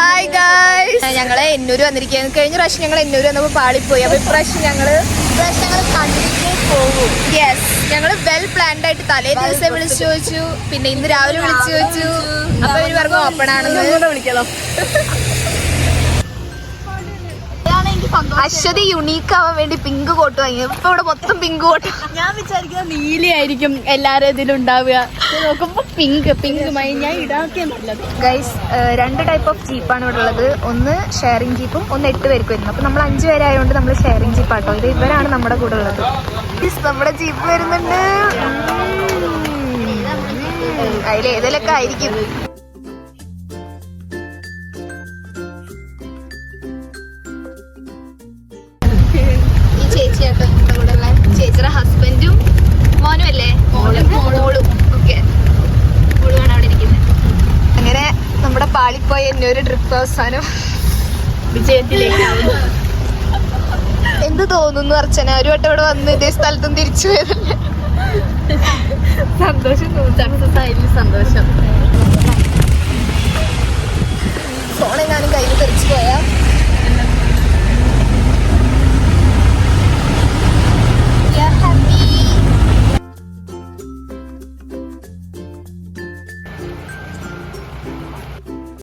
Hi guys, ഞങ്ങളെ എന്നൂര് വന്നിരിക്കുകയാണ്. കഴിഞ്ഞ പ്രാവശ്യം ഞങ്ങൾ എന്നൂര് വന്നപ്പോൾ പാളിപ്പോയി. അപ്പോൾ ഇപ്രാവശ്യം ഞങ്ങൾ കണ്ടിട്ട് പോകും. യെസ്, ഞങ്ങൾ വെൽ പ്ലാൻഡ് ആയിട്ട് തലേ ദിവസം വിളിച്ചു ചോദിച്ചു, പിന്നെ ഇന്ന് രാവിലെ വിളിച്ചു ചോദിച്ചു. അപ്പൊ ഇവര് പറഞ്ഞു ഓപ്പൺ ആണെന്ന്. വിളിക്കലോ. അശ്വതി യുണീക്ക് ആവാൻ വേണ്ടി പിങ്ക് കോട്ട് വാങ്ങി. ഇപ്പൊ ഇവിടെ മൊത്തം പിങ്ക് കോട്ട്. ഞാൻ വിചാരിക്കുന്ന നീലയായിരിക്കും എല്ലാരും ഇതിലുണ്ടാവുക. നോക്കുമ്പോ പിങ്ക് ഞാൻ ഇടാക്കിയ നല്ലത്. ഗൈസ്, 2 ടൈപ്പ് ഓഫ് ജീപ്പാണ് ഇവിടെ ഉള്ളത്. ഒന്ന് ഷെയറിംഗ് ജീപ്പും ഒന്ന് 8 പേർക്ക് വരുന്നു. അപ്പൊ നമ്മൾ 5 പേരായതുകൊണ്ട് നമ്മൾ ഷെയറിംഗ് ജീപ്പാട്ടോ. ഇത് ഇവരാണ് നമ്മുടെ കൂടെ ഉള്ളത്. നമ്മുടെ ജീപ്പ് വരുന്നുണ്ട്. അതിലേതിലൊക്കെ ആയിരിക്കും. ഈ ചേച്ചിയാട്ടോ നമ്മുടെ കൂടെ ഉള്ള. ചേച്ചിയുടെ ഹസ്ബൻഡും മോനും അല്ലേ? മോളും ഓക്കെ. മോളുമാണ് അവിടെ ഇരിക്കുന്നത്. അങ്ങനെ നമ്മുടെ പാളിപ്പോയ എന്നൊരു ട്രിപ്പ് അവസാനം വിജയത്തിലേക്കാവും. എന്ത് തോന്നുന്നു അർച്ചന? ഒരു വട്ടം ഇവിടെ വന്ന് ഇതേ സ്ഥലത്തും തിരിച്ചു പോയതല്ലേ? സന്തോഷം. സക്സസ് ആയിരുന്നു. സന്തോഷം.